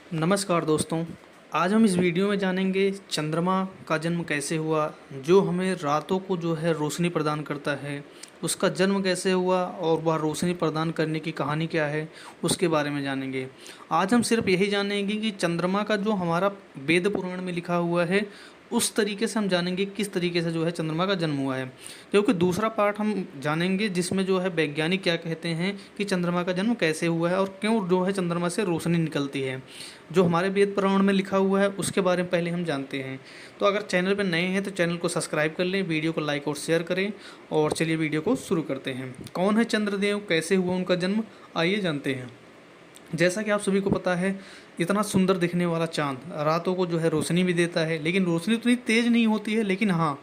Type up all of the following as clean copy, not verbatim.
नमस्कार दोस्तों। आज हम इस वीडियो में जानेंगे चंद्रमा का जन्म कैसे हुआ, जो हमें रातों को जो है रोशनी प्रदान करता है। उसका जन्म कैसे हुआ और वह रोशनी प्रदान करने की कहानी क्या है, उसके बारे में जानेंगे। आज हम सिर्फ यही जानेंगे कि चंद्रमा का जो हमारा वेद पुराण में लिखा हुआ है, उस तरीके से हम जानेंगे किस तरीके से जो है चंद्रमा का जन्म हुआ है। क्योंकि दूसरा पार्ट हम जानेंगे जिसमें जो है वैज्ञानिक क्या कहते हैं कि चंद्रमा का जन्म कैसे हुआ है और क्यों जो है चंद्रमा से रोशनी निकलती है। जो हमारे वेद पुराण में लिखा हुआ है उसके बारे में पहले हम जानते हैं। तो अगर चैनल पर नए हैं तो चैनल को सब्सक्राइब कर लें, वीडियो को लाइक और शेयर करें। और चलिए वीडियो को शुरू करते हैं। कौन है चंद्रदेव, कैसे हुआ उनका जन्म, आइए जानते हैं। जैसा कि आप सभी को पता है, इतना सुंदर दिखने वाला चांद रातों को जो है रोशनी भी देता है, लेकिन रोशनी उतनी तेज़ नहीं होती है। लेकिन हाँ,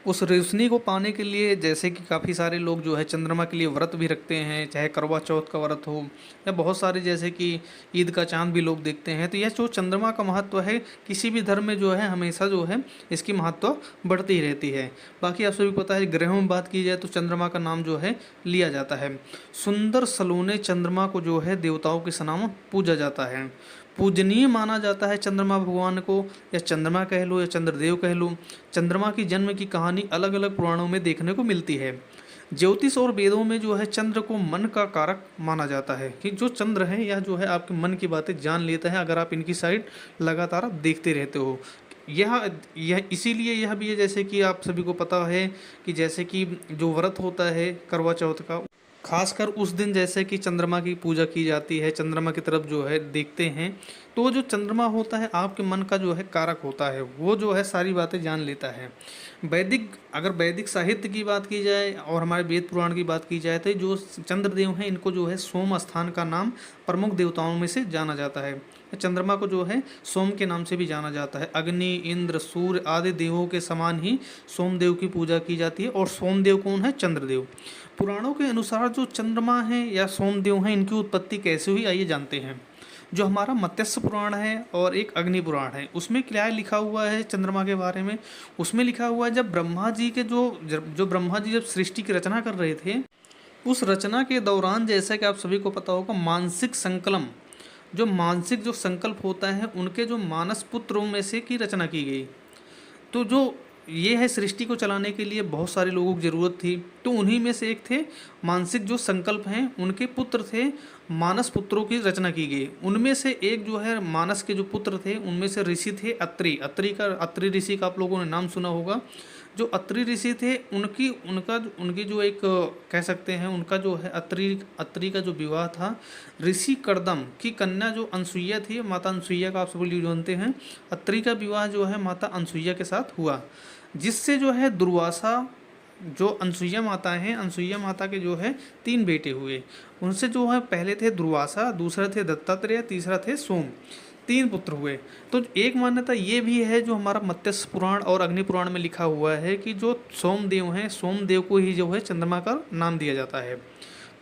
उस रोशनी को पाने के लिए जैसे कि काफ़ी सारे लोग जो है चंद्रमा के लिए व्रत भी रखते हैं, चाहे करवा चौथ का व्रत हो या बहुत सारे जैसे कि ईद का चांद भी लोग देखते हैं। तो यह जो चंद्रमा का महत्व है, किसी भी धर्म में जो है हमेशा जो है इसकी महत्व बढ़ती ही रहती है। बाकी आप सभी को पता है, ग्रहों में बात की जाए तो चंद्रमा का नाम जो है लिया जाता है। सुंदर सलोने चंद्रमा को जो है देवताओं के सनाम पूजा जाता है। पूजनीय माना जाता है चंद्रमा भगवान को, या चंद्रमा कह लो या चंद्रदेव कह लो। चंद्रमा की जन्म की कहानी अलग अलग पुराणों में देखने को मिलती है। ज्योतिष और वेदों में जो है चंद्र को मन का कारक माना जाता है, कि जो चंद्र है यह जो है आपके मन की बातें जान लेता है अगर आप इनकी साइड लगातार आप देखते रहते हो। यह इसीलिए यह भी है, जैसे कि आप सभी को पता है कि जैसे कि जो व्रत होता है करवा चौथ का, खासकर उस दिन जैसे कि चंद्रमा की पूजा की जाती है, चंद्रमा की तरफ जो है देखते हैं, तो वो जो चंद्रमा होता है आपके मन का जो है कारक होता है, वो जो है सारी बातें जान लेता है। अगर वैदिक साहित्य की बात की जाए और हमारे वेद पुराण की बात की जाए तो जो चंद्रदेव हैं इनको जो है सोम स्थान का नाम प्रमुख देवताओं में से जाना जाता है। चंद्रमा को जो है सोम के नाम से भी जाना जाता है। अग्नि, इंद्र, सूर्य आदि देवों के समान ही सोमदेव की पूजा की जाती है। और सोमदेव कौन है? चंद्रदेव। पुराणों के अनुसार जो चंद्रमा है या सोमदेव हैं, इनकी उत्पत्ति कैसे हुई आइए जानते हैं। जो हमारा मत्स्य पुराण है और एक अग्नि पुराण है, उसमें क्या लिखा हुआ है चंद्रमा के बारे में? उसमें लिखा हुआ है जब ब्रह्मा जी के जो ब्रह्मा जी जब सृष्टि की रचना कर रहे थे, उस रचना के दौरान जैसा कि आप सभी को पता होगा, मानसिक जो संकल्प होता है उनके जो मानस पुत्रों में से की रचना की गई। तो जो ये है सृष्टि को चलाने के लिए बहुत सारे लोगों की ज़रूरत थी, तो उन्हीं में से एक थे मानसिक जो संकल्प हैं, उनके पुत्र थे, मानस पुत्रों की रचना की गई। उनमें से एक जो है मानस के जो पुत्र थे उनमें से ऋषि थे अत्रि ऋषि का आप लोगों ने नाम सुना होगा। जो अत्रि ऋषि थे उनकी जो एक कह सकते हैं, उनका जो है अत्रि का जो विवाह था ऋषि कर्दम की कन्या जो अनसुईया थी, माता अनसुईया का आप सब लोग जानते हैं। अत्रि का विवाह जो है माता अनसुईया के साथ हुआ, जिससे जो है दुर्वासा, जो अनसुईया माता हैं, अनसुईया माता के जो है 3 बेटे हुए। उनसे जो है पहले थे दुर्वासा, दूसरे थे दत्तात्रेय, तीसरा थे सोम। 3 पुत्र हुए। तो एक मान्यता ये भी है जो हमारा मत्स्य पुराण और अग्नि पुराण में लिखा हुआ है कि जो सोमदेव हैं, सोमदेव को ही जो है चंद्रमा का नाम दिया जाता है।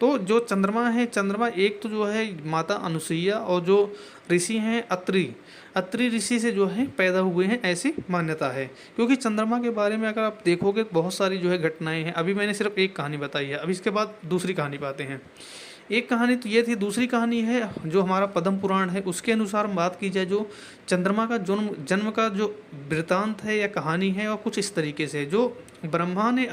तो जो चंद्रमा है, चंद्रमा एक तो जो है माता अनुसुईया और जो ऋषि हैं अत्रि ऋषि से जो है पैदा हुए हैं, ऐसी मान्यता है। क्योंकि चंद्रमा के बारे में अगर आप देखोगे बहुत सारी जो है घटनाएं हैं। अभी मैंने सिर्फ एक कहानी बताई है, अभी इसके बाद दूसरी कहानी पाते हैं। एक कहानी तो ये थी, दूसरी कहानी है जो हमारा पद्म पुराण है, उसके अनुसार बात की जाए जो चंद्रमा का जन्म का जो वृतांत है या कहानी है, और कुछ इस तरीके से जो ब्रह्मा ने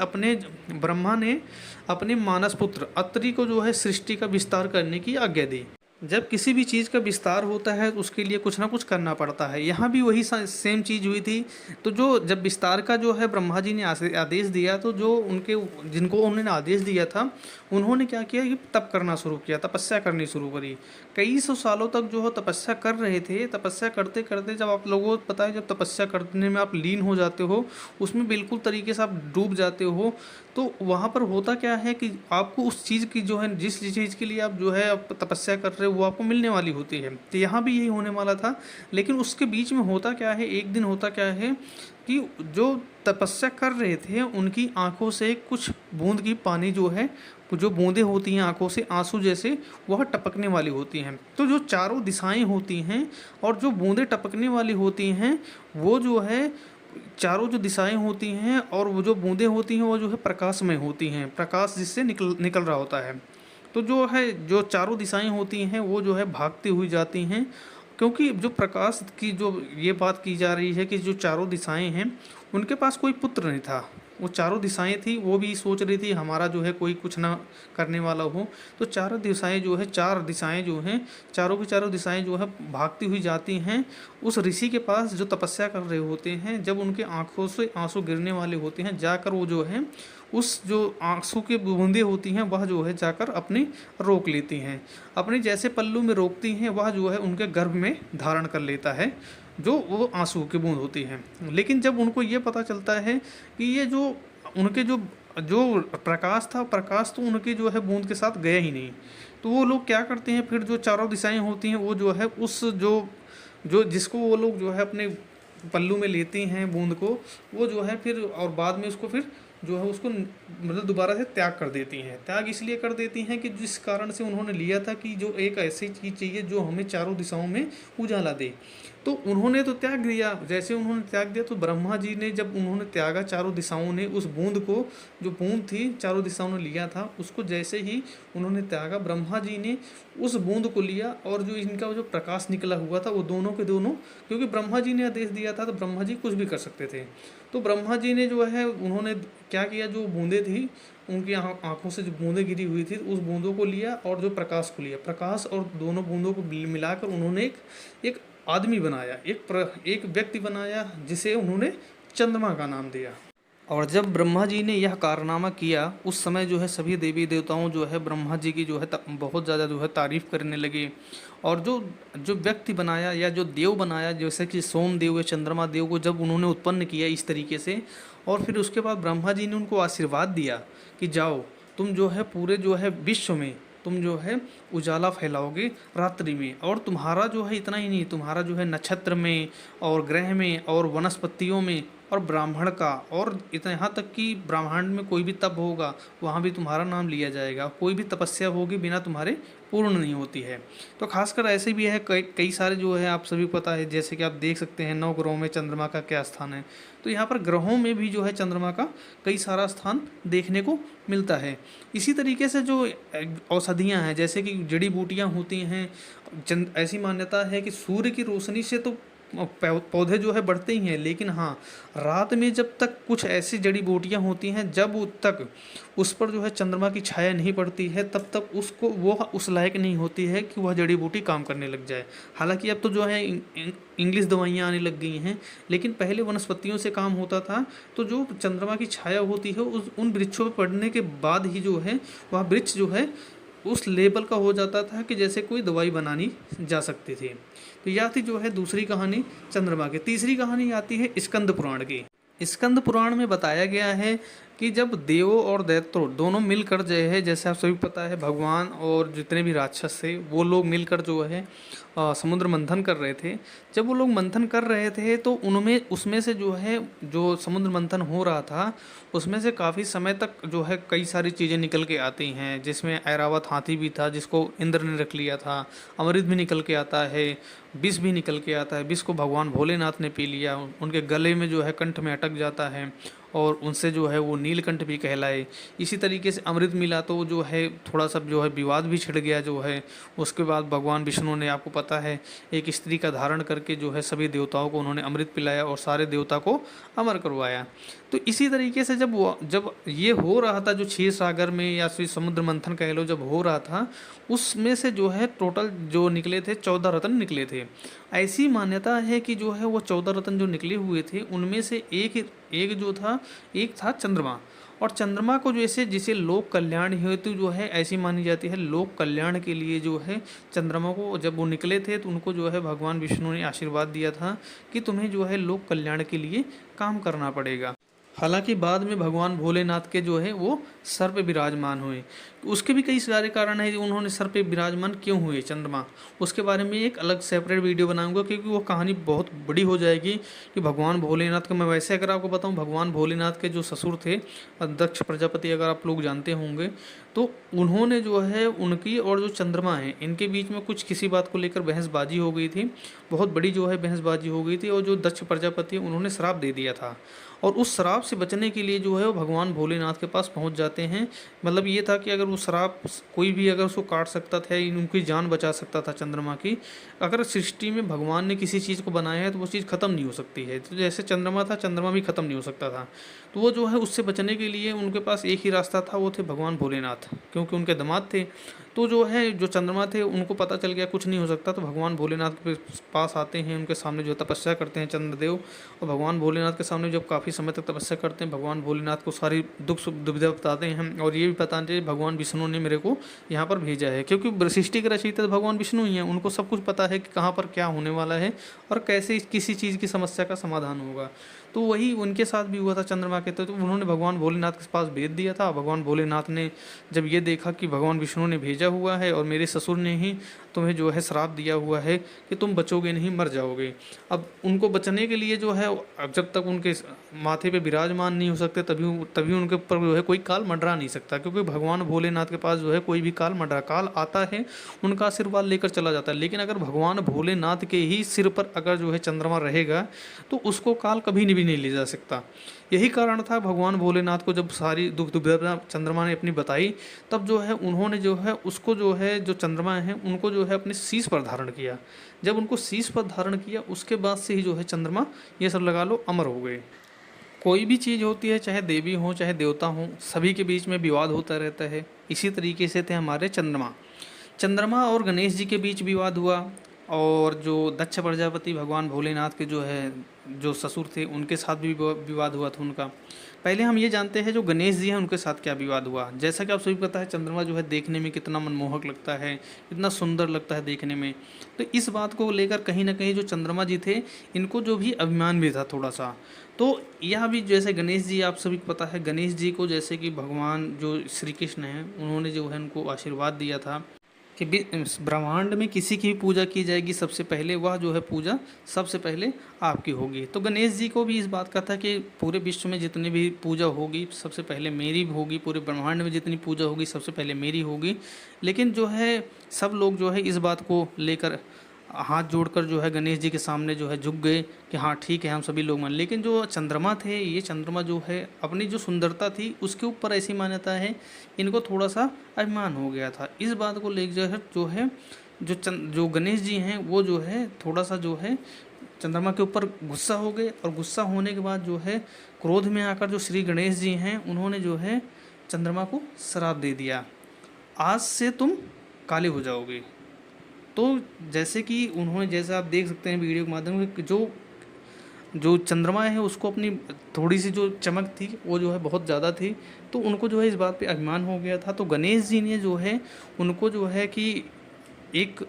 अपने मानस पुत्र अत्रि को जो है सृष्टि का विस्तार करने की आज्ञा दी। जब किसी भी चीज़ का विस्तार होता है तो उसके लिए कुछ ना कुछ करना पड़ता है। यहाँ भी वही सेम चीज़ हुई थी। तो जब विस्तार का जो है ब्रह्मा जी ने आदेश दिया, तो जिनको उन्होंने आदेश दिया था, उन्होंने क्या किया कि तप करना शुरू किया, तपस्या करनी शुरू करी। कई सौ सालों तक जो है तपस्या कर रहे थे। तपस्या करते करते जब आप लोगों को पता है, जब तपस्या करने में आप लीन हो जाते हो, उसमें बिल्कुल तरीके से आप डूब जाते हो, तो वहाँ पर होता क्या है कि आपको उस चीज़ की जो है, जिस चीज़ के लिए आप जो है आप तपस्या कर रहे हो, वो आपको मिलने वाली होती है। तो यहाँ भी यही होने वाला था। लेकिन उसके बीच में होता क्या है, एक दिन होता क्या है कि जो तपस्या कर रहे थे उनकी आंखों से कुछ बूंद की पानी जो है, जो बूंदें होती हैं आंखों से आंसू जैसे, वह टपकने वाली होती हैं। तो जो चारों दिशाएं होती हैं और जो बूंदें टपकने वाली होती हैं, वो जो है चारों जो दिशाएं होती हैं और वो जो बूंदें होती हैं वो जो है प्रकाशमय होती हैं, प्रकाश जिससे निकल रहा होता है। तो जो चारों दिशाएं होती हैं वो जो है भागती हुई जाती हैं, क्योंकि जो प्रकाश की जो ये बात की जा रही है कि जो चारों दिशाएं हैं उनके पास कोई पुत्र नहीं था। वो चारों दिशाएं थी, वो भी सोच रही थी हमारा जो है कोई कुछ ना करने वाला हो। तो चारों दिशाएं जो है, चार दिशाएं जो हैं, चारों की चारों दिशाएं जो है भागती हुई जाती हैं उस ऋषि के पास जो तपस्या कर रहे होते हैं। जब उनके आंखों से आंसू गिरने वाले होते हैं, जाकर वो जो है उस जो आंसू की बूंदें होती हैं वह जो है जाकर अपनी रोक लेती हैं, अपने जैसे पल्लू में रोकती हैं, वह जो है उनके गर्भ में धारण कर लेता है जो वो आंसू की बूंद होती हैं। लेकिन जब उनको ये पता चलता है कि ये जो उनके जो जो प्रकाश था, प्रकाश तो उनके जो है बूंद के साथ गया ही नहीं। तो वो लोग क्या करते हैं, फिर जो चारों दिशाएं होती हैं वो जो है उस जो जो जिसको वो लोग जो है अपने पल्लू में लेती हैं बूंद को, वो जो है फिर और बाद में उसको फिर जो है उसको मतलब दोबारा से त्याग कर देती हैं। त्याग इसलिए कर देती हैं कि जिस कारण से उन्होंने लिया था कि जो एक ऐसी चीज़ चाहिए जो हमें चारों दिशाओं में उजाला दे, तो उन्होंने तो त्याग दिया। जैसे उन्होंने त्याग दिया तो ब्रह्मा जी ने जब उन्होंने त्यागा, चारों दिशाओं ने उस बूंद को, जो बूंद थी चारों दिशाओं ने लिया था, उसको जैसे ही उन्होंने त्यागा, ब्रह्मा जी ने उस बूंद को लिया और जो इनका जो प्रकाश निकला हुआ था वो दोनों के दोनों, क्योंकि ब्रह्मा जी ने आदेश दिया था तो ब्रह्मा जी कुछ भी कर सकते थे। तो ब्रह्मा जी ने जो है उन्होंने क्या किया, जो बूंदें थी उनकी आंखों से जो बूंदें गिरी हुई थी उस बूंदों को लिया और जो प्रकाश को लिया, प्रकाश और दोनों बूंदों को मिलाकर उन्होंने एक आदमी बनाया, एक व्यक्ति बनाया जिसे उन्होंने चंद्रमा का नाम दिया। और जब ब्रह्मा जी ने यह कारनामा किया उस समय जो है सभी देवी देवताओं जो है ब्रह्मा जी की जो है बहुत ज़्यादा जो है तारीफ़ करने लगे। और जो जो व्यक्ति बनाया या जो देव बनाया, जैसे कि सोमदेव या चंद्रमा देव को जब उन्होंने उत्पन्न किया इस तरीके से, और फिर उसके बाद ब्रह्मा जी ने उनको आशीर्वाद दिया कि जाओ तुम जो है पूरे जो है विश्व में तुम जो है उजाला फैलाओगे रात्रि में, और तुम्हारा जो है इतना ही नहीं, तुम्हारा जो है नक्षत्र में और ग्रह में और वनस्पतियों में और ब्राह्मण का, और इतना यहाँ तक कि ब्रह्मांड में कोई भी तप होगा वहाँ भी तुम्हारा नाम लिया जाएगा, कोई भी तपस्या होगी बिना तुम्हारे पूर्ण नहीं होती है। तो खासकर ऐसे भी है कई सारे जो है आप सभी पता है, जैसे कि आप देख सकते हैं 9 ग्रहों में चंद्रमा का क्या स्थान है। तो यहाँ पर ग्रहों में भी जो है चंद्रमा का कई सारा स्थान देखने को मिलता है। इसी तरीके से जो औषधियाँ हैं, जैसे कि जड़ी बूटियाँ होती हैं, ऐसी मान्यता है कि सूर्य की रोशनी से तो पौधे जो है बढ़ते ही हैं, लेकिन हाँ रात में जब तक कुछ ऐसी जड़ी बूटियाँ होती हैं जब तक उस पर जो है चंद्रमा की छाया नहीं पड़ती है तब तक उसको वो उस लायक नहीं होती है कि वह जड़ी बूटी काम करने लग जाए। हालांकि अब तो जो है इंग्लिश दवाइयाँ आने लग गई हैं, लेकिन पहले वनस्पतियों से काम होता था। तो जो चंद्रमा की छाया होती है उन वृक्षों पर पड़ने के बाद ही जो है वह वृक्ष जो है उस लेवल का हो जाता था कि जैसे कोई दवाई बनानी जा सकती थी। तो यह थी जो है दूसरी कहानी चंद्रमा की। तीसरी कहानी आती है स्कंद पुराण की। स्कंद पुराण में बताया गया है कि जब देवों और दैत्यों दोनों मिलकर जो है, जैसे आप सभी पता है भगवान और जितने भी राक्षस थे वो लोग मिलकर जो है समुद्र मंथन कर रहे थे। जब वो लोग मंथन कर रहे थे तो उनमें उसमें से जो है जो समुद्र मंथन हो रहा था उसमें से काफ़ी समय तक जो है कई सारी चीज़ें निकल के आती हैं, जिसमें ऐरावत हाथी भी था जिसको इंद्र ने रख लिया था, अमृत भी निकल के आता है, विष भी निकल के आता है। विष को भगवान भोलेनाथ ने पी लिया, उनके गले में जो है कंठ में अटक जाता है और उनसे जो है वो नीलकंठ भी कहलाए। इसी तरीके से अमृत मिला तो जो है थोड़ा सा जो है विवाद भी छिड़ गया जो है। उसके बाद भगवान विष्णु ने, आपको पता है, एक स्त्री का धारण करके जो है सभी देवताओं को उन्होंने अमृत पिलाया और सारे देवता को अमर करवाया। तो इसी तरीके से जब ये हो रहा था, जो क्षीर सागर में या फिर समुद्र मंथन कह लो जब हो रहा था, उसमें से जो है टोटल जो निकले थे 14 रत्न निकले थे। ऐसी मान्यता है कि जो है वो 14 रत्न जो निकले हुए थे उनमें से एक जो था, एक था चंद्रमा। और चंद्रमा को जैसे जिसे लोक कल्याण हेतु जो है ऐसी मानी जाती है, लोक कल्याण के लिए जो है चंद्रमा को जब वो निकले थे तो उनको जो है भगवान विष्णु ने आशीर्वाद दिया था कि तुम्हें जो है लोक कल्याण के लिए काम करना पड़ेगा। हालांकि बाद में भगवान भोलेनाथ के जो है वो सर पे विराजमान हुए। उसके भी कई सारे कारण हैं उन्होंने सर पे विराजमान क्यों हुए चंद्रमा, उसके बारे में एक अलग सेपरेट वीडियो बनाऊंगा क्योंकि वो कहानी बहुत बड़ी हो जाएगी। कि भगवान भोलेनाथ का मैं वैसे अगर आपको बताऊं, भगवान भोलेनाथ के जो ससुर थे दक्ष प्रजापति, अगर आप लोग जानते होंगे, तो उन्होंने जो है उनकी और जो चंद्रमा है इनके बीच में कुछ किसी बात को लेकर बहसबाजी हो गई थी, बहुत बड़ी जो है बहसबाजी हो गई थी। और जो दक्ष प्रजापति उन्होंने श्राप दे दिया था और उस श्राप से बचने के लिए जो है वो भगवान भोलेनाथ के पास पहुंच जाते हैं। मतलब ये था कि अगर वो श्राप कोई भी अगर उसको काट सकता था या उनकी जान बचा सकता था चंद्रमा की, अगर सृष्टि में भगवान ने किसी चीज़ को बनाया है तो वो चीज़ ख़त्म नहीं हो सकती है। तो जैसे चंद्रमा था, चंद्रमा भी ख़त्म नहीं हो सकता था। तो वो जो है उससे बचने के लिए उनके पास एक ही रास्ता था, वो थे भगवान भोलेनाथ, क्योंकि उनके दामाद थे। तो जो है जो चंद्रमा थे उनको पता चल गया कुछ नहीं हो सकता, तो भगवान भोलेनाथ के पास आते हैं, उनके सामने जो तपस्या करते हैं चंद्रदेव। और भगवान भोलेनाथ के सामने जब काफ़ी समय तक तपस्या करते हैं, भगवान भोलेनाथ को सारी दुख सुख दुविधा बताते हैं और ये भी बताते हैं भगवान विष्णु ने मेरे को यहाँ पर भेजा है, क्योंकि सृष्टि के रचयिता भगवान विष्णु ही हैं। उनको सब कुछ पता है कि कहाँ पर क्या होने वाला है और कैसे किसी चीज़ की समस्या का समाधान होगा। तो वही उनके साथ भी हुआ था चंद्रमा के। तो उन्होंने भगवान भोलेनाथ के पास भेज दिया था। भगवान भोलेनाथ ने जब ये देखा कि भगवान विष्णु ने भेजा हुआ है और मेरे ससुर ने ही तुम्हें जो है श्राप दिया हुआ है कि तुम बचोगे नहीं, मर जाओगे। अब उनको बचने के लिए जो है, अब जब तक उनके माथे पे विराजमान नहीं हो सकते तभी तभी उनके ऊपर जो है कोई काल मंडरा नहीं सकता, क्योंकि भगवान भोलेनाथ के पास जो है कोई भी काल आता है उनका आशीर्वाद लेकर चला जाता है। लेकिन अगर भगवान भोलेनाथ के ही सिर पर अगर जो है चंद्रमा रहेगा तो उसको काल कभी भी नहीं ले जा सकता। यही कारण था भगवान भोलेनाथ को जब सारी दुख दुविधा चंद्रमा ने अपनी बताई, तब जो है उन्होंने जो है उसको जो है जो चंद्रमा है उनको जो है अपने शीश पर धारण किया। जब उनको शीश पर धारण किया उसके बाद से ही जो है चंद्रमा ये सब लगा लो अमर हो गए। कोई भी चीज़ होती है, चाहे देवी हो चाहे देवता हो, सभी के बीच में विवाद होता रहता है। इसी तरीके से थे हमारे चंद्रमा। चंद्रमा और गणेश जी के बीच विवाद हुआ, और जो दक्ष प्रजापति भगवान भोलेनाथ के जो है जो ससुर थे उनके साथ भी विवाद हुआ था उनका। पहले हम ये जानते हैं जो गणेश जी हैं उनके साथ क्या विवाद हुआ। जैसा कि आप सभी को पता है चंद्रमा जो है देखने में कितना मनमोहक लगता है, कितना सुंदर लगता है देखने में। तो इस बात को लेकर कहीं ना कहीं जो चंद्रमा जी थे इनको जो भी अभिमान भी था थोड़ा सा। तो यह भी जैसे गणेश जी, आप सभी को पता है गणेश जी को जैसे कि भगवान जो श्री कृष्ण हैं उन्होंने जो है उनको आशीर्वाद दिया था कि ब्रह्मांड में किसी की भी पूजा की जाएगी सबसे पहले वह जो है पूजा सबसे पहले आपकी होगी। तो गणेश जी को भी इस बात का था कि पूरे विश्व में जितनी भी पूजा होगी सबसे पहले मेरी होगी, पूरे ब्रह्मांड में जितनी पूजा होगी सबसे पहले मेरी होगी। लेकिन जो है सब लोग जो है इस बात को लेकर हाथ जोड़कर जो है गणेश जी के सामने जो है झुक गए कि हाँ ठीक है हम सभी लोग मान। लेकिन जो चंद्रमा थे, ये चंद्रमा जो है अपनी जो सुंदरता थी उसके ऊपर ऐसी मान्यता है इनको थोड़ा सा अभिमान हो गया था। इस बात को लेकर जो है जो गणेश जी हैं वो जो है थोड़ा सा जो है चंद्रमा के ऊपर गुस्सा हो गए, और गुस्सा होने के बाद जो है क्रोध में आकर जो श्री गणेश जी हैं उन्होंने जो है चंद्रमा को श्राप दे दिया, आज से तुम काले हो जाओगे। तो जैसे कि उन्होंने, जैसे आप देख सकते हैं वीडियो के माध्यम से, जो चंद्रमा है उसको अपनी थोड़ी सी जो चमक थी वो जो है बहुत ज़्यादा थी, तो उनको जो है इस बात पे अभिमान हो गया था। तो गणेश जी ने जो है उनको जो है कि एक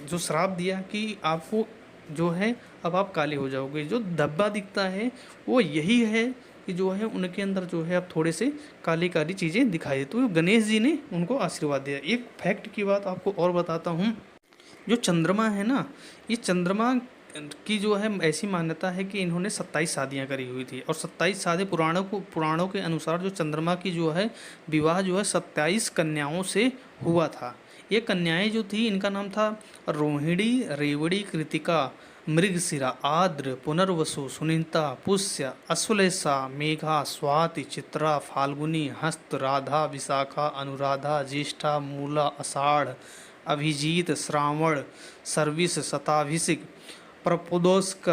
जो श्राप दिया कि आपको जो है अब आप काले हो जाओगे। जो धब्बा दिखता है वो यही है कि जो है उनके अंदर जो है अब थोड़े से काली काली चीज़ें दिखाई। तो गणेश जी ने उनको आशीर्वाद दिया। एक फैक्ट की बात आपको और बताता हूँ, जो चंद्रमा है ना, ये चंद्रमा की जो है ऐसी मान्यता है कि इन्होंने 27 शादियाँ करी हुई थी, और 27 शादी पुराणों के अनुसार जो चंद्रमा की जो है विवाह जो है 27 कन्याओं से हुआ था। ये कन्याएं जो थी इनका नाम था रोहिणी, रेवड़ी, कृतिका, मृगशिरा, आद्र, पुनर्वसु, सुनीता, पुष्य, अश्वलेषा, मेघा, स्वाति, चित्रा, फाल्गुनी, हस्त, राधा, विशाखा, अनुराधा, ज्येष्ठा, मूला, आषाढ़, अभिजीत, श्रावण, सर्विस, शताभिषिक, प्रपोदोस्क,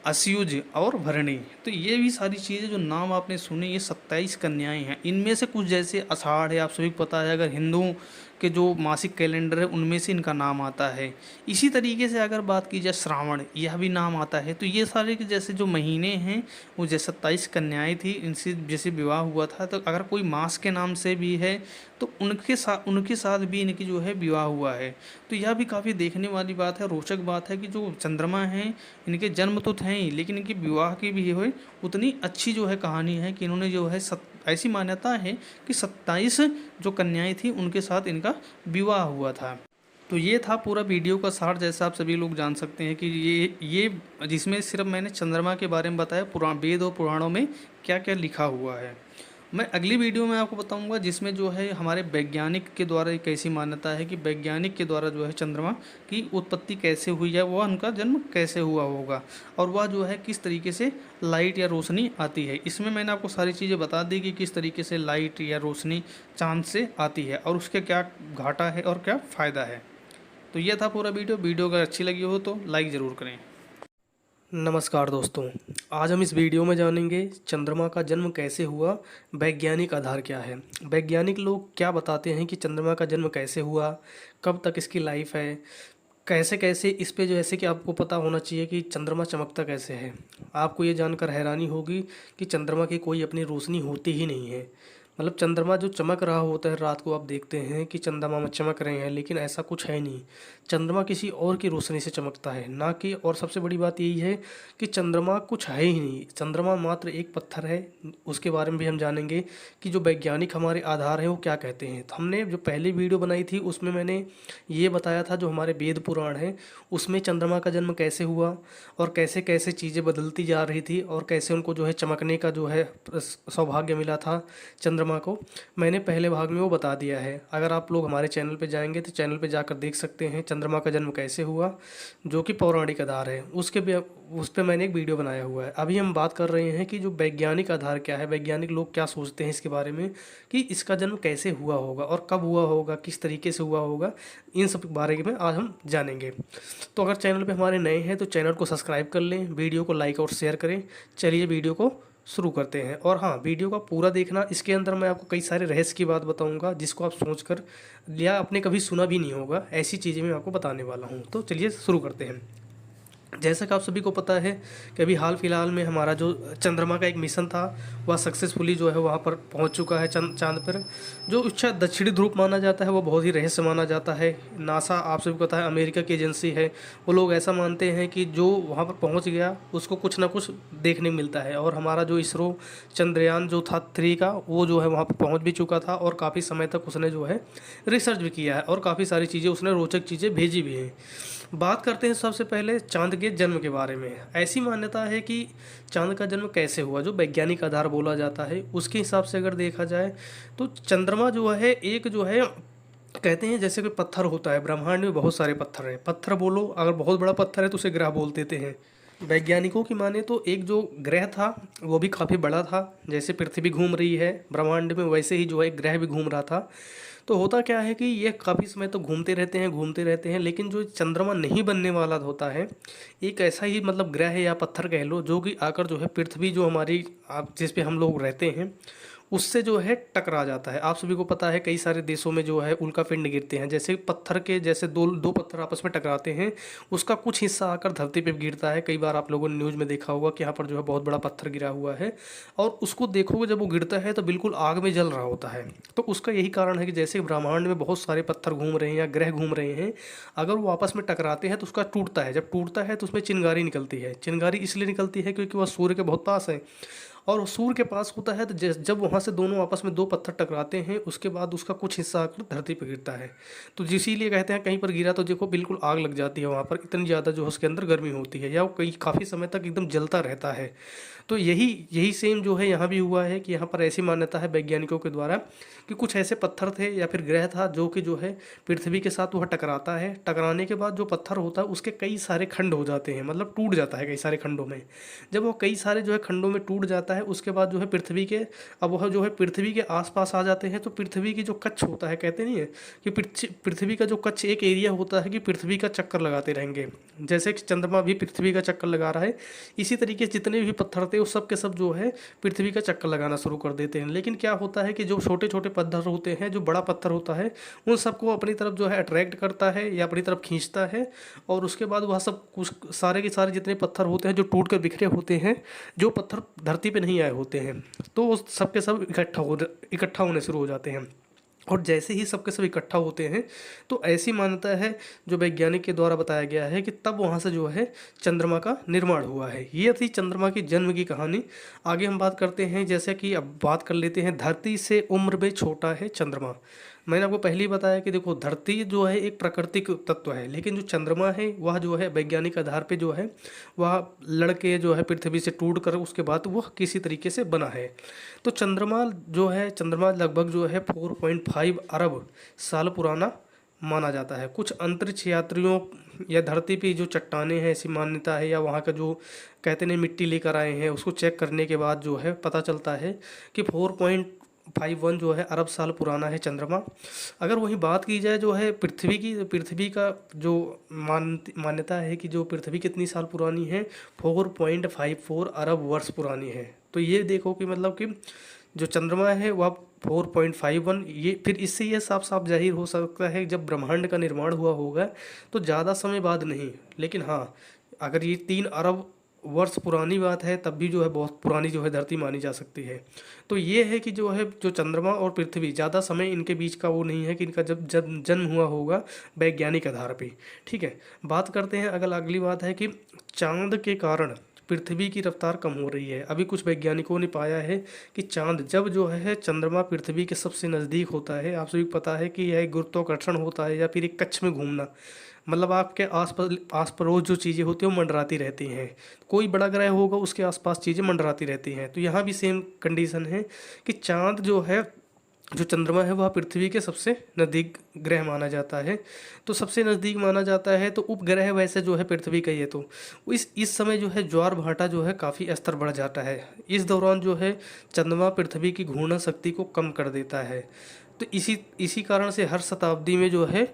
अस्युज और भरणी। तो ये भी सारी चीज़ें जो नाम आपने सुने ये 27 कन्याएं हैं। इनमें से कुछ जैसे आषाढ़ है, आप सभी को पता है, अगर हिंदुओं के जो मासिक कैलेंडर है उनमें से इनका नाम आता है। इसी तरीके से अगर बात की जाए श्रावण, यह भी नाम आता है। तो ये सारे के जैसे जो महीने हैं वो जैसे 27 कन्याएं थी, इनसे जैसे विवाह हुआ था। तो अगर कोई मास के नाम से भी है तो उनके साथ भी इनकी जो है विवाह हुआ है। तो यह भी काफ़ी देखने वाली बात है, रोचक बात है कि जो चंद्रमा हैं इनके जन्म तो हैं ही, लेकिन इनकी विवाह की भी है उतनी अच्छी जो है कहानी है कि इन्होंने जो है ऐसी मान्यता है कि 27 जो कन्याएं थी उनके साथ इनका विवाह हुआ था। तो ये था पूरा वीडियो का सार। जैसा आप सभी लोग जान सकते हैं कि ये जिसमें सिर्फ मैंने चंद्रमा के बारे में बताया, वेद और पुराणों में क्या क्या लिखा हुआ है। मैं अगली वीडियो में आपको बताऊंगा जिसमें जो है हमारे वैज्ञानिक के द्वारा एक ऐसी मान्यता है कि वैज्ञानिक के द्वारा जो है चंद्रमा की उत्पत्ति कैसे हुई है, वह उनका जन्म कैसे हुआ होगा और वह जो है किस तरीके से लाइट या रोशनी आती है। इसमें मैंने आपको सारी चीज़ें बता दी कि किस तरीके से लाइट या रोशनी चाँद से आती है और उसके क्या घाटा है और क्या फ़ायदा है। तो यह था पूरा वीडियो अगर अच्छी लगी हो तो लाइक ज़रूर करें। नमस्कार दोस्तों, आज हम इस वीडियो में जानेंगे चंद्रमा का जन्म कैसे हुआ, वैज्ञानिक आधार क्या है, वैज्ञानिक लोग क्या बताते हैं कि चंद्रमा का जन्म कैसे हुआ, कब तक इसकी लाइफ है, कैसे कैसे इस पे जो ऐसे कि आपको पता होना चाहिए कि चंद्रमा चमकता कैसे है। आपको ये जानकर हैरानी होगी कि चंद्रमा की कोई अपनी रोशनी होती ही नहीं है। मतलब चंद्रमा जो चमक रहा होता है रात को, आप देखते हैं कि चंद्रमा में चमक रहे हैं, लेकिन ऐसा कुछ है नहीं। चंद्रमा किसी और की रोशनी से चमकता है ना कि, और सबसे बड़ी बात यही है कि चंद्रमा कुछ है ही नहीं, चंद्रमा मात्र एक पत्थर है। उसके बारे में भी हम जानेंगे कि जो वैज्ञानिक हमारे आधार हैं वो क्या कहते हैं। तो हमने जो पहली वीडियो बनाई थी उसमें मैंने ये बताया था जो हमारे वेद पुराण है उसमें चंद्रमा का जन्म कैसे हुआ और कैसे कैसे चीज़ें बदलती जा रही थी और कैसे उनको जो है चमकने का जो है सौभाग्य मिला था चंद्रमा को। मैंने पहले भाग में वो बता दिया है। अगर आप लोग हमारे चैनल पे जाएंगे तो चैनल पे जाकर देख सकते हैं चंद्रमा का जन्म कैसे हुआ, जो कि पौराणिक आधार है। उस पर मैंने एक वीडियो बनाया हुआ है। अभी हम बात कर रहे हैं कि जो वैज्ञानिक आधार क्या है, वैज्ञानिक लोग क्या सोचते हैं इसके बारे में कि इसका जन्म कैसे हुआ होगा और कब हुआ होगा, किस तरीके से हुआ होगा, इन सब के बारे में आज हम जानेंगे। तो अगर चैनल पे हमारे नए हैं तो चैनल को सब्सक्राइब कर लें, वीडियो को लाइक और शेयर करें। चलिए वीडियो को शुरू करते हैं। और हाँ, वीडियो का पूरा देखना, इसके अंदर मैं आपको कई सारे रहस्य की बात बताऊंगा जिसको आप सोचकर या आपने कभी सुना भी नहीं होगा, ऐसी चीज़ें मैं आपको बताने वाला हूँ। तो चलिए शुरू करते हैं। जैसा कि आप सभी को पता है कि अभी हाल फिलहाल में हमारा जो चंद्रमा का एक मिशन था वह सक्सेसफुली जो है वहाँ पर पहुँच चुका है चांद पर। जो अच्छा दक्षिणी ध्रुव माना जाता है वो बहुत ही रहस्य माना जाता है। नासा, आप सभी को पता है, अमेरिका की एजेंसी है, वो लोग ऐसा मानते हैं कि जो वहाँ पर पहुँच गया उसको कुछ ना कुछ देखने मिलता है। और हमारा जो इसरो चंद्रयान जो था 3 का, वो जो है वहाँ पर पहुँच भी चुका था और काफ़ी समय तक उसने जो है रिसर्च भी किया है और काफ़ी सारी चीज़ें उसने रोचक चीज़ें भेजी भी हैं। बात करते हैं सबसे पहले चांद के जन्म के बारे में। ऐसी मान्यता है कि चांद का जन्म कैसे हुआ, जो वैज्ञानिक आधार बोला जाता है उसके हिसाब से अगर देखा जाए तो चंद्रमा जो है एक जो है, कहते हैं जैसे कोई पत्थर होता है, ब्रह्मांड में बहुत सारे पत्थर हैं। पत्थर बोलो, अगर बहुत बड़ा पत्थर है तो उसे ग्रह बोल देते हैं। वैज्ञानिकों की माने तो एक जो ग्रह था वो भी काफ़ी बड़ा था। जैसे पृथ्वी घूम रही है ब्रह्मांड में, वैसे ही जो है ग्रह भी घूम रहा था। तो होता क्या है कि ये काफ़ी समय तो घूमते रहते हैं, लेकिन जो चंद्रमा नहीं बनने वाला होता है, एक ऐसा ही मतलब ग्रह है या पत्थर कह लो, जो कि आकर जो है पृथ्वी जो हमारी आप जिस पे हम लोग रहते हैं उससे जो है टकरा जाता है। आप सभी को पता है कई सारे देशों में जो है उल्का पिंड गिरते हैं। जैसे पत्थर के जैसे दो दो पत्थर आपस में टकराते हैं, उसका कुछ हिस्सा आकर धरती पे गिरता है। कई बार आप लोगों ने न्यूज़ में देखा होगा कि यहाँ पर जो है बहुत बड़ा पत्थर गिरा हुआ है और उसको देखोगे जब वो गिरता है तो बिल्कुल आग में जल रहा होता है। तो उसका यही कारण है कि जैसे ब्रह्मांड में बहुत सारे पत्थर घूम रहे हैं या ग्रह घूम रहे हैं, अगर वो आपस में टकराते हैं तो उसका टूटता है। जब टूटता है तो उसमें चिंगारी निकलती है। चिंगारी इसलिए निकलती है क्योंकि वह सूर्य के बहुत पास है और सूर्य के पास होता है। तो जब वहाँ से दोनों आपस में दो पत्थर टकराते हैं उसके बाद उसका कुछ हिस्सा आकर धरती पर गिरता है। तो इसीलिए कहते हैं कहीं पर गिरा तो देखो बिल्कुल आग लग जाती है वहाँ पर, इतनी ज़्यादा जो उसके अंदर गर्मी होती है या वो कई काफ़ी समय तक एकदम जलता रहता है। तो यही सेम जो है यहाँ भी हुआ है कि यहाँ पर ऐसी मान्यता है वैज्ञानिकों के द्वारा कि कुछ ऐसे पत्थर थे या फिर ग्रह था जो कि जो है पृथ्वी के साथ वह टकराता है। टकराने के बाद जो पत्थर होता है उसके कई सारे खंड हो जाते हैं, मतलब टूट जाता है कई सारे खंडों में। जब वो कई सारे जो है खंडों में टूट जाता है उसके बाद जो है पृथ्वी के, अब वह जो है पृथ्वी के आसपास आ जाते हैं। तो पृथ्वी की जो कच्छ होता है, कहते नहीं है कि पृथ्वी का जो कच्छ एक एरिया होता है कि पृथ्वी का चक्कर लगाते रहेंगे, जैसे कि चंद्रमा भी पृथ्वी का चक्कर लगा रहा है, इसी तरीके से जितने भी पत्थर थे वो सब के सब जो है पृथ्वी का चक्कर लगाना शुरू कर देते हैं। लेकिन क्या होता है कि जो छोटे छोटे पत्थर होते हैं, जो बड़ा पत्थर होता है, उन सबको अपनी तरफ जो है अट्रैक्ट करता है या अपनी तरफ खींचता है और उसके बाद वह सब कुछ सारे के सारे जितने पत्थर होते हैं जो टूट कर बिखरे होते हैं, जो पत्थर धरती पे नहीं आए होते हैं, तो वो सब के सब इकट्ठा होने शुरू हो जाते हैं। और जैसे ही सबके सब इकट्ठा होते हैं तो ऐसी मान्यता है जो वैज्ञानिक के द्वारा बताया गया है कि तब वहाँ से जो है चंद्रमा का निर्माण हुआ है। ये थी चंद्रमा की जन्म की कहानी। आगे हम बात करते हैं, जैसे कि अब बात कर लेते हैं धरती से उम्र में छोटा है चंद्रमा। मैंने आपको पहले ही बताया कि देखो धरती जो है एक प्राकृतिक तत्व है, लेकिन जो चंद्रमा है वह जो है वैज्ञानिक आधार पे जो है वह लड़के जो है पृथ्वी से टूट कर उसके बाद वह किसी तरीके से बना है। तो चंद्रमा जो है, चंद्रमा लगभग जो है 4.5 अरब साल पुराना माना जाता है। कुछ अंतरिक्ष यात्रियों या धरती पे जो चट्टानें हैं ऐसी मान्यता है, या वहाँ का जो कहते हैं मिट्टी लेकर आए हैं उसको चेक करने के बाद जो है पता चलता है कि 4.51 जो है अरब साल पुराना है चंद्रमा। अगर वही बात की जाए जो है पृथ्वी की, पृथ्वी का जो मान्यता है कि जो पृथ्वी कितनी साल पुरानी है, 4.54 अरब वर्ष पुरानी है। तो ये देखो कि मतलब कि जो चंद्रमा है वह 4.51, ये फिर इससे ये साफ साफ जाहिर हो सकता है जब ब्रह्मांड का निर्माण हुआ होगा तो ज़्यादा समय बाद नहीं, लेकिन हाँ अगर ये 3 अरब वर्ष पुरानी बात है तब भी जो है बहुत पुरानी जो है धरती मानी जा सकती है। तो ये है कि जो है जो चंद्रमा और पृथ्वी ज़्यादा समय इनके बीच का वो नहीं है कि इनका जब जब जन्म हुआ होगा वैज्ञानिक आधार पे। ठीक है, बात करते हैं अगली बात है कि चांद के कारण पृथ्वी की रफ्तार कम हो रही है। अभी कुछ वैज्ञानिकों ने पाया है कि चांद जब जो है चंद्रमा पृथ्वी के सबसे नज़दीक होता है, आप सभी को पता है कि यह गुरुत्वाकर्षण होता है या फिर एक कक्ष में घूमना, मतलब आपके आस पड़ोस जो चीज़ें होती हैं वो मंडराती रहती हैं। कोई बड़ा ग्रह होगा उसके आसपास चीज़ें मंडराती रहती हैं। तो यहाँ भी सेम कंडीशन है कि चांद जो है, जो चंद्रमा है वह पृथ्वी के सबसे नज़दीक ग्रह माना जाता है। तो सबसे नज़दीक माना जाता है तो उपग्रह वैसे जो है पृथ्वी का ही है। तो इस समय जो है ज्वार भाटा जो है काफ़ी स्तर बढ़ जाता है। इस दौरान जो है चंद्रमा पृथ्वी की घूर्णन शक्ति को कम कर देता है। तो इसी कारण से हर शताब्दी में जो है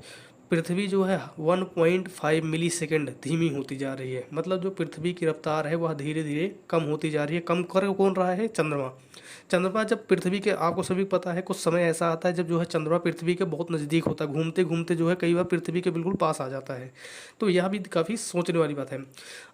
पृथ्वी जो है 1.5 मिली सेकेंड धीमी होती जा रही है। मतलब जो पृथ्वी की रफ्तार है वह धीरे धीरे कम होती जा रही है। कम कर कौन रहा है? चंद्रमा। चंद्रमा जब पृथ्वी के, आपको सभी पता है कुछ समय ऐसा आता है जब जो है चंद्रमा पृथ्वी के बहुत नज़दीक होता है, घूमते घूमते जो है कई बार पृथ्वी के बिल्कुल पास आ जाता है। तो यह भी काफ़ी सोचने वाली बात है।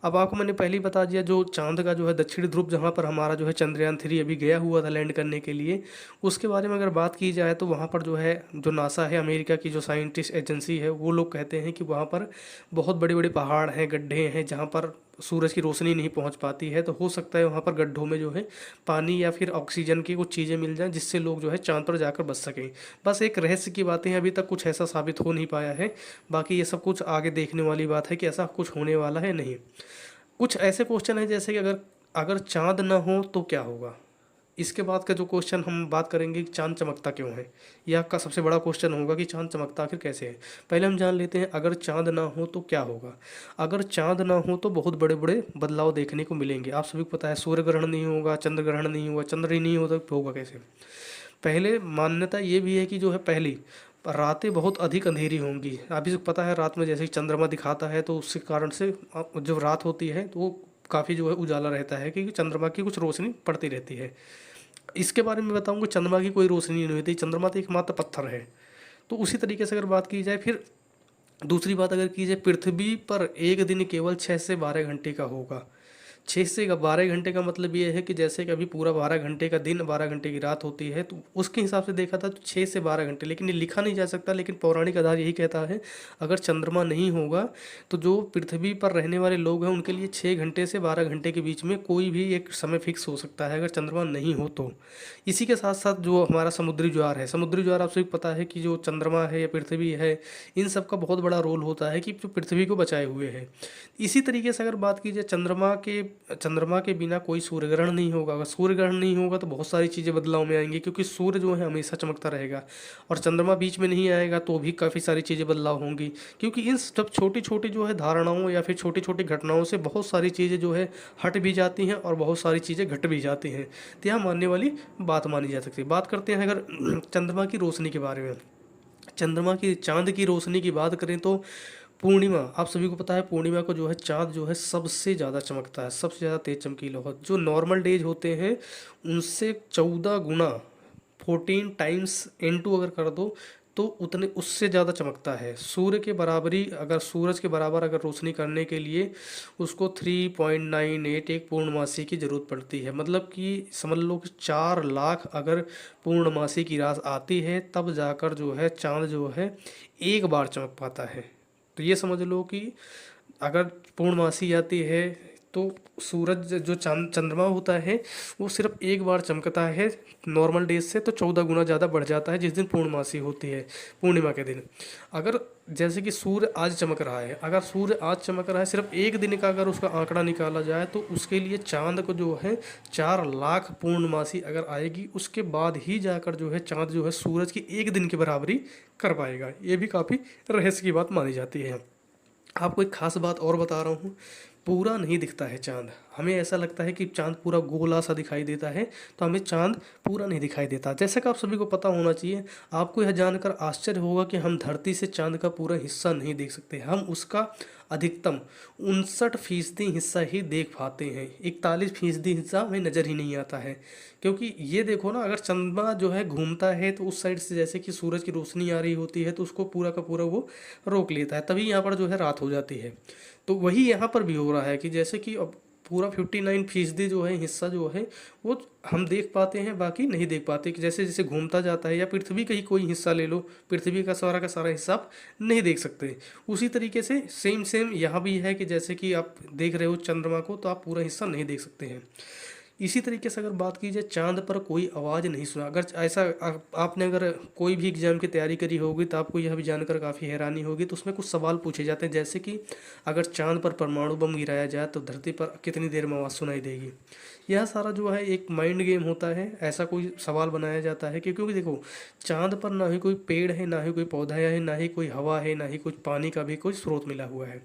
अब आपको मैंने पहले ही बता दिया जो चांद का जो है दक्षिणी ध्रुव जहाँ पर हमारा जो है चंद्रयान 3 अभी गया हुआ था लैंड करने के लिए, उसके बारे में अगर बात की जाए तो वहाँ पर जो है जो नासा है, अमेरिका की जो साइंटिस्ट एजेंसी है, वो लोग कहते हैं कि वहाँ पर बहुत बड़े बड़े पहाड़ हैं, गड्ढे हैं जहाँ पर सूरज की रोशनी नहीं पहुंच पाती है। तो हो सकता है वहाँ पर गड्ढों में जो है पानी या फिर ऑक्सीजन की कुछ चीज़ें मिल जाएं जिससे लोग जो है चांद पर जाकर बच सकें। बस एक रहस्य की बातें हैं, अभी तक कुछ ऐसा साबित हो नहीं पाया है। बाकी ये सब कुछ आगे देखने वाली बात है कि ऐसा कुछ होने वाला है नहीं। कुछ ऐसे क्वेश्चन है जैसे कि अगर अगर चांद ना हो तो क्या होगा। इसके बाद का जो क्वेश्चन हम बात करेंगे कि चांद चमकता क्यों है, यह आपका सबसे बड़ा क्वेश्चन होगा कि चांद चमकता आखिर कैसे है। पहले हम जान लेते हैं अगर चांद ना हो तो क्या होगा। अगर चांद ना हो तो बहुत बड़े बड़े बदलाव देखने को मिलेंगे। आप सभी को पता है सूर्य ग्रहण नहीं होगा, चंद्र ग्रहण नहीं होगा, चंद्र ही नहीं होता तो होगा कैसे। पहले मान्यता ये भी है कि जो है पहली रातें बहुत अधिक अंधेरी होंगी। अभी पता है रात में जैसे ही चंद्रमा दिखाता है तो उसके कारण से जब रात होती है तो वो काफ़ी जो है उजाला रहता है क्योंकि चंद्रमा की कुछ रोशनी पड़ती रहती है। इसके बारे में बताऊंगा, चंद्रमा की कोई रोशनी नहीं होती, चंद्रमा तो एकमात्र पत्थर है। तो उसी तरीके से अगर बात की जाए, फिर दूसरी बात अगर की जाए, पृथ्वी पर एक दिन केवल 6 से 12 घंटे का होगा। 6 से 12 घंटे का मतलब ये है कि जैसे कि अभी पूरा 12 घंटे का दिन 12 घंटे की रात होती है, तो उसके हिसाब से देखा था तो 6 से 12 घंटे, लेकिन ये लिखा नहीं जा सकता। लेकिन पौराणिक आधार यही कहता है अगर चंद्रमा नहीं होगा तो जो पृथ्वी पर रहने वाले लोग हैं उनके लिए 6 घंटे से 12 घंटे के बीच में कोई भी एक समय फिक्स हो सकता है अगर चंद्रमा नहीं हो तो। इसी के साथ साथ जो हमारा समुद्री ज्वार है, समुद्री ज्वार आप सभी को पता है कि जो चंद्रमा है या पृथ्वी है, इन सब का बहुत बड़ा रोल होता है कि जो पृथ्वी को बचाए हुए है। इसी तरीके से अगर बात की जाए, चंद्रमा के बिना कोई सूर्य ग्रहण नहीं होगा। अगर सूर्य ग्रहण नहीं होगा तो बहुत सारी चीज़ें बदलाव में आएंगी, क्योंकि सूर्य जो है हमेशा चमकता रहेगा और चंद्रमा बीच में नहीं आएगा तो भी काफ़ी सारी चीज़ें बदलाव होंगी। क्योंकि इन सब छोटी छोटी जो है धारणाओं या फिर छोटी छोटी घटनाओं से बहुत सारी चीज़ें जो है हट भी जाती हैं और बहुत सारी चीज़ें घट भी जाती हैं। तो यहाँ मानने वाली बात मानी जा सकती है। बात करते हैं अगर चंद्रमा की रोशनी के बारे में। चांद की रोशनी की बात करें तो पूर्णिमा, आप सभी को पता है पूर्णिमा को जो है चांद जो है सबसे ज़्यादा चमकता है, सबसे ज़्यादा तेज चमकीला हो। जो नॉर्मल डेज होते हैं उनसे 14 गुना 14 टाइम्स इनटू अगर कर दो तो उतने उससे ज़्यादा चमकता है। सूर्य के बराबरी, अगर सूरज के बराबर अगर रोशनी करने के लिए उसको 3.98 एक पूर्णमासी की ज़रूरत पड़ती है। मतलब कि समझ लो कि 4 लाख अगर पूर्णमासी की रात आती है तब जाकर जो है चांद जो है एक बार चमक पाता है। तो ये समझ लो कि अगर पूर्णमासी आती है तो सूरज जो चंद्रमा होता है वो सिर्फ एक बार चमकता है नॉर्मल डेज से, तो 14 गुना ज़्यादा बढ़ जाता है जिस दिन पूर्णमासी होती है, पूर्णिमा के दिन। अगर जैसे कि सूर्य आज चमक रहा है, अगर सूर्य आज चमक रहा है, सिर्फ एक दिन का अगर उसका आंकड़ा निकाला जाए तो उसके लिए चांद को जो है 4 लाख पूर्णमासी अगर आएगी, उसके बाद ही जाकर जो है चांद जो है सूरज की एक दिन की बराबरी कर पाएगा। ये भी काफ़ी रहस्य की बात मानी जाती है। आपको एक खास बात और बता रहा हूँ, पूरा नहीं दिखता है चांद। हमें ऐसा लगता है कि चांद पूरा गोला सा दिखाई देता है, तो हमें चांद पूरा नहीं दिखाई देता। जैसा कि आप सभी को पता होना चाहिए, आपको यह जानकर आश्चर्य होगा कि हम धरती से चांद का पूरा हिस्सा नहीं देख सकते। हम उसका अधिकतम 59% हिस्सा ही देख पाते हैं, 41% हिस्सा हमें नज़र ही नहीं आता है। क्योंकि ये देखो ना, अगर चंद्रमा जो है घूमता है तो उस साइड से जैसे कि सूरज की रोशनी आ रही होती है तो उसको पूरा का पूरा वो रोक लेता है, तभी यहाँ पर जो है रात हो जाती है। तो वही यहाँ पर भी हो रहा है कि जैसे कि अब पूरा 59% जो है हिस्सा जो है वो हम देख पाते हैं, बाकी नहीं देख पाते। कि जैसे जैसे घूमता जाता है, या पृथ्वी का ही कोई हिस्सा ले लो, पृथ्वी का सारा हिस्सा आप नहीं देख सकते। उसी तरीके से सेम सेम यहाँ भी है कि जैसे कि आप देख रहे हो चंद्रमा को, तो आप पूरा हिस्सा नहीं देख सकते हैं। इसी तरीके से अगर बात की जाए, चांद पर कोई आवाज़ नहीं सुना। अगर ऐसा आपने अगर कोई भी एग्जाम की तैयारी करी होगी तो आपको यह भी जानकर काफ़ी हैरानी होगी। तो उसमें कुछ सवाल पूछे जाते हैं, जैसे कि अगर चांद पर परमाणु बम गिराया जाए तो धरती पर कितनी देर में आवाज़ सुनाई देगी। यह सारा जो है एक माइंड गेम होता है, ऐसा कोई सवाल बनाया जाता है कि क्योंकि देखो, चांद पर ना ही कोई पेड़ है, ना ही कोई पौधा है, ना ही कोई हवा है, ना ही कुछ पानी का भी कोई स्रोत मिला हुआ है।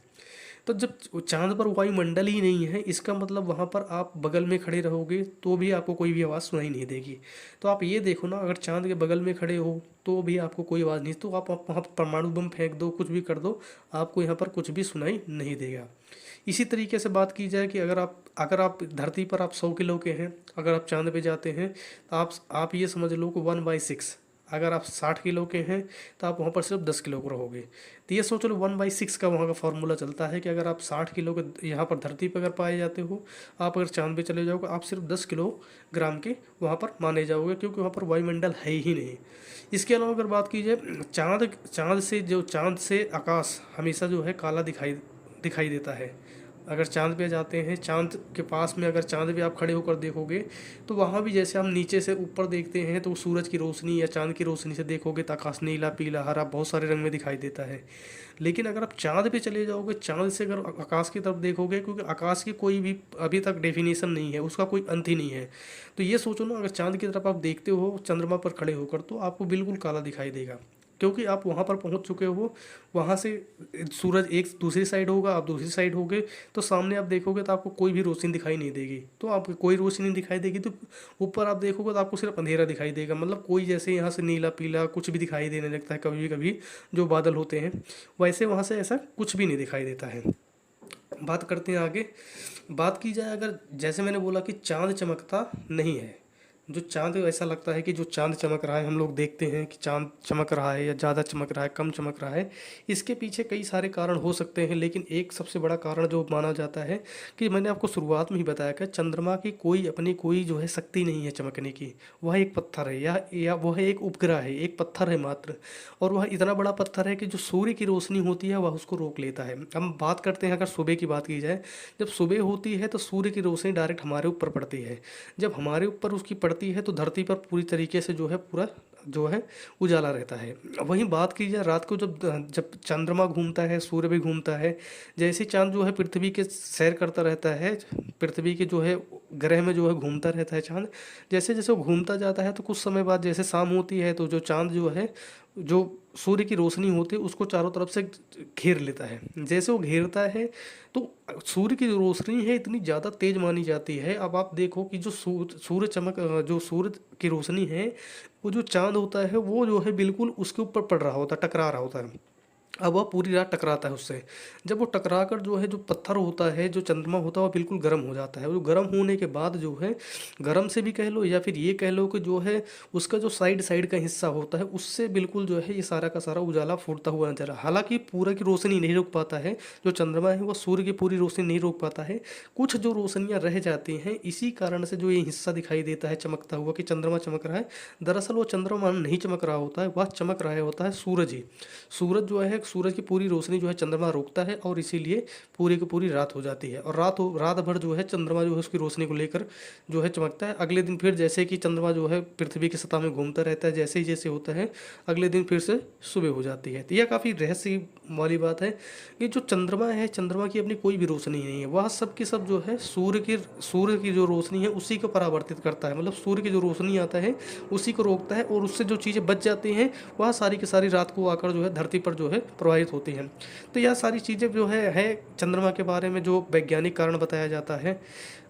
तो जब चांद पर वायुमंडल ही नहीं है, इसका मतलब वहाँ पर आप बगल में खड़े रहोगे तो भी आपको कोई भी आवाज़ सुनाई नहीं देगी। तो आप ये देखो ना, अगर चांद के बगल में खड़े हो तो भी आपको कोई आवाज़ नहीं, तो आप वहाँ पर परमाणु बम फेंक दो, कुछ भी कर दो, आपको यहाँ पर कुछ भी सुनाई नहीं देगा। इसी तरीके से बात की जाए कि अगर आप धरती पर आप 100 किलो के हैं, अगर आप चांद पे जाते हैं तो आप ये समझ लो कि 1/6। अगर आप 60 किलो के हैं तो आप वहाँ पर सिर्फ 10 किलो को रहोगे। तो ये सोच लो 1/6 का वहाँ का फॉर्मूला चलता है कि अगर आप 60 किलो के यहाँ पर धरती पर अगर पाए जाते हो, आप अगर चांद पे चले जाओगे, आप सिर्फ 10 किलोग्राम के वहाँ पर माने जाओगे, क्योंकि वहाँ पर वायुमंडल है ही नहीं। इसके अलावा अगर बात की जाए, चांद से आकाश हमेशा जो है काला दिखाई देता है। अगर चांद पे जाते हैं, चांद के पास में अगर चांद पे आप खड़े होकर देखोगे तो वहाँ भी जैसे हम नीचे से ऊपर देखते हैं तो सूरज की रोशनी या चांद की रोशनी से देखोगे तो आकाश नीला, पीला, हरा बहुत सारे रंग में दिखाई देता है। लेकिन अगर आप चांद पे चले जाओगे, चांद से अगर आकाश की तरफ देखोगे, क्योंकि आकाश की कोई भी अभी तक डेफिनेशन नहीं है, उसका कोई अंत ही नहीं है। तो ये सोचो ना, अगर चांद की तरफ आप देखते हो चंद्रमा पर खड़े होकर, तो आपको बिल्कुल काला दिखाई देगा, क्योंकि आप वहाँ पर पहुँच चुके हो। वहाँ से सूरज एक दूसरी साइड होगा, आप दूसरी साइड होगे, तो सामने आप देखोगे तो आपको कोई भी रोशनी दिखाई नहीं देगी। तो आपको कोई रोशनी नहीं दिखाई देगी, तो ऊपर आप देखोगे तो आपको सिर्फ अंधेरा दिखाई देगा। मतलब कोई जैसे यहाँ से नीला पीला कुछ भी दिखाई देने लगता है कभी कभी, जो बादल होते हैं, वैसे वहाँ से ऐसा कुछ भी नहीं दिखाई देता है। बात करते हैं आगे। बात की जाए, अगर जैसे मैंने बोला कि चाँद चमकता नहीं है, जो चाँद ऐसा लगता है कि जो चाँद चमक रहा है, हम लोग देखते हैं कि चाँद चमक रहा है या ज़्यादा चमक रहा है, कम चमक रहा है, इसके पीछे कई सारे कारण हो सकते हैं। लेकिन एक सबसे बड़ा कारण जो माना जाता है, कि मैंने आपको शुरुआत में ही बताया कि चंद्रमा की कोई जो है शक्ति नहीं है चमकने की। वह एक पत्थर है, या वह एक उपग्रह है, एक पत्थर है मात्र। और वह इतना बड़ा पत्थर है कि जो सूर्य की रोशनी होती है वह उसको रोक लेता है। हम बात करते हैं, अगर सुबह की बात की जाए, जब सुबह होती है तो सूर्य की रोशनी डायरेक्ट हमारे ऊपर पड़ती है। जब हमारे ऊपर उसकी पड़ती है तो धरती पर पूरी तरीके से जो है पूरा जो है उजाला रहता है। वहीं बात की जाए रात को, जब जब चंद्रमा घूमता है, सूर्य भी घूमता है, जैसे चांद जो है पृथ्वी के सैर करता रहता है, पृथ्वी के जो है ग्रह में जो है घूमता रहता है चांद, जैसे जैसे वो घूमता जाता है तो कुछ समय बाद जैसे शाम होती है तो जो चांद जो है, जो सूर्य की रोशनी होती है उसको चारों तरफ से घेर लेता है। जैसे वो घेरता है तो सूर्य की जो रोशनी है इतनी ज़्यादा तेज मानी जाती है। अब आप देखो कि जो जो सूर्य की रोशनी है, वो जो चांद होता है वो जो है बिल्कुल उसके ऊपर पड़ रहा होता है, टकरा रहा होता है। अब वह पूरी रात टकराता है उससे। जब वो टकरा कर जो है, जो पत्थर होता है, जो चंद्रमा होता है, वो बिल्कुल गर्म हो जाता है। वो गर्म होने के बाद जो है, गर्म से भी कह लो या फिर ये कह लो कि जो है उसका जो साइड साइड का हिस्सा होता है, उससे बिल्कुल जो है ये सारा का सारा उजाला फूटता हुआ नजर आ। हालांकि पूरा की रोशनी नहीं रोक पाता है, जो चंद्रमा है वो सूर्य की पूरी रोशनी नहीं रोक पाता है। कुछ जो रोशनियाँ रह जाती हैं, इसी कारण से जो ये हिस्सा दिखाई देता है चमकता हुआ कि चंद्रमा चमक रहा है, दरअसल वो चंद्रमा नहीं चमक रहा होता है, वह चमक रहा होता है सूरज ही। सूरज जो है सूरज की पूरी रोशनी जो है चंद्रमा रोकता है और इसीलिए पूरी की पूरी रात हो जाती है। और रात भर जो है चंद्रमा जो है उसकी रोशनी को लेकर जो है चमकता है। अगले दिन फिर जैसे कि चंद्रमा जो है पृथ्वी की सतह में घूमता रहता है, जैसे ही जैसे होता है अगले दिन फिर से सुबह हो जाती है। तो यह काफ़ी रहस्य वाली बात है कि जो चंद्रमा है, चंद्रमा की अपनी कोई भी रोशनी नहीं है, वह सब की सब जो है सूर्य की जो रोशनी है उसी को परावर्तित करता है। मतलब सूर्य की जो रोशनी आता है उसी को रोकता है और उससे जो चीज़ें बच जाती हैं वह सारी की सारी रात को आकर जो है धरती पर जो है प्रवाहित होती हैं। तो यह सारी चीज़ें जो है चंद्रमा के बारे में जो वैज्ञानिक कारण बताया जाता है।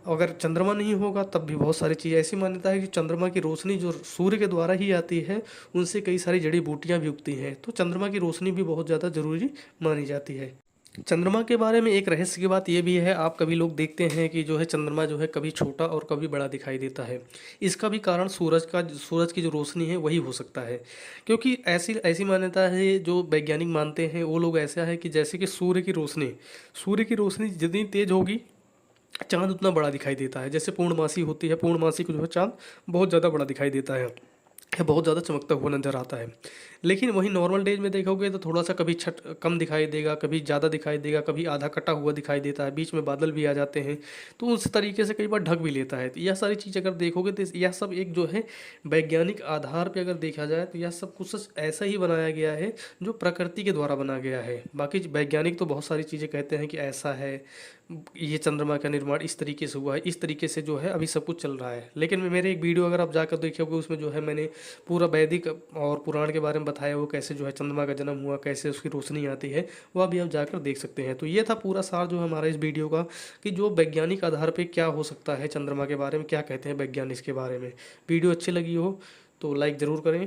अगर चंद्रमा नहीं होगा तब भी बहुत सारी चीज़ें, ऐसी मान्यता है कि चंद्रमा की रोशनी जो सूर्य के द्वारा ही आती है उनसे कई सारी जड़ी बूटियाँ भी उगती हैं। तो चंद्रमा की रोशनी भी बहुत ज़्यादा ज़रूरी मानी जाती है। चंद्रमा के बारे में एक रहस्य की बात यह भी है, आप कभी लोग देखते हैं कि जो है चंद्रमा जो है कभी छोटा और कभी बड़ा दिखाई देता है। इसका भी कारण सूरज की जो रोशनी है वही हो सकता है। क्योंकि ऐसी ऐसी मान्यता है, जो वैज्ञानिक मानते हैं वो लोग ऐसा है कि जैसे कि सूर्य की रोशनी जितनी तेज होगी चांद उतना बड़ा दिखाई देता है। जैसे पूर्णमासी होती है, पूर्णमासी को जो है चांद बहुत ज़्यादा बड़ा दिखाई देता है, बहुत ज़्यादा चमकता हुआ नजर आता है। लेकिन वहीं नॉर्मल डेज में देखोगे तो थोड़ा सा कभी छट कम दिखाई देगा, कभी ज़्यादा दिखाई देगा, कभी आधा कटा हुआ दिखाई देता है, बीच में बादल भी आ जाते हैं, तो उस तरीके से कई बार ढक भी लेता है। तो यह सारी चीज़ अगर देखोगे तो यह सब एक जो है वैज्ञानिक आधार पे अगर देखा जाए तो यह सब कुछ ऐसा ही बनाया गया है जो प्रकृति के द्वारा बना गया है। बाकी वैज्ञानिक तो बहुत सारी चीज़ें कहते हैं कि ऐसा है, ये चंद्रमा का निर्माण इस तरीके से हुआ है, इस तरीके से जो है अभी सब कुछ चल रहा है। लेकिन मेरे एक वीडियो अगर आप जाकर देखोगे उसमें जो है मैंने पूरा वैदिक और पुराण के बारे में बताया, वो कैसे जो है चंद्रमा का जन्म हुआ, कैसे उसकी रोशनी आती है, वह भी आप जाकर देख सकते हैं। तो ये था पूरा सार जो है हमारा इस वीडियो का, कि जो वैज्ञानिक आधार पर क्या हो सकता है चंद्रमा के बारे में, क्या कहते हैं वैज्ञानिक इसके बारे में। वीडियो अच्छी लगी हो तो लाइक ज़रूर करें।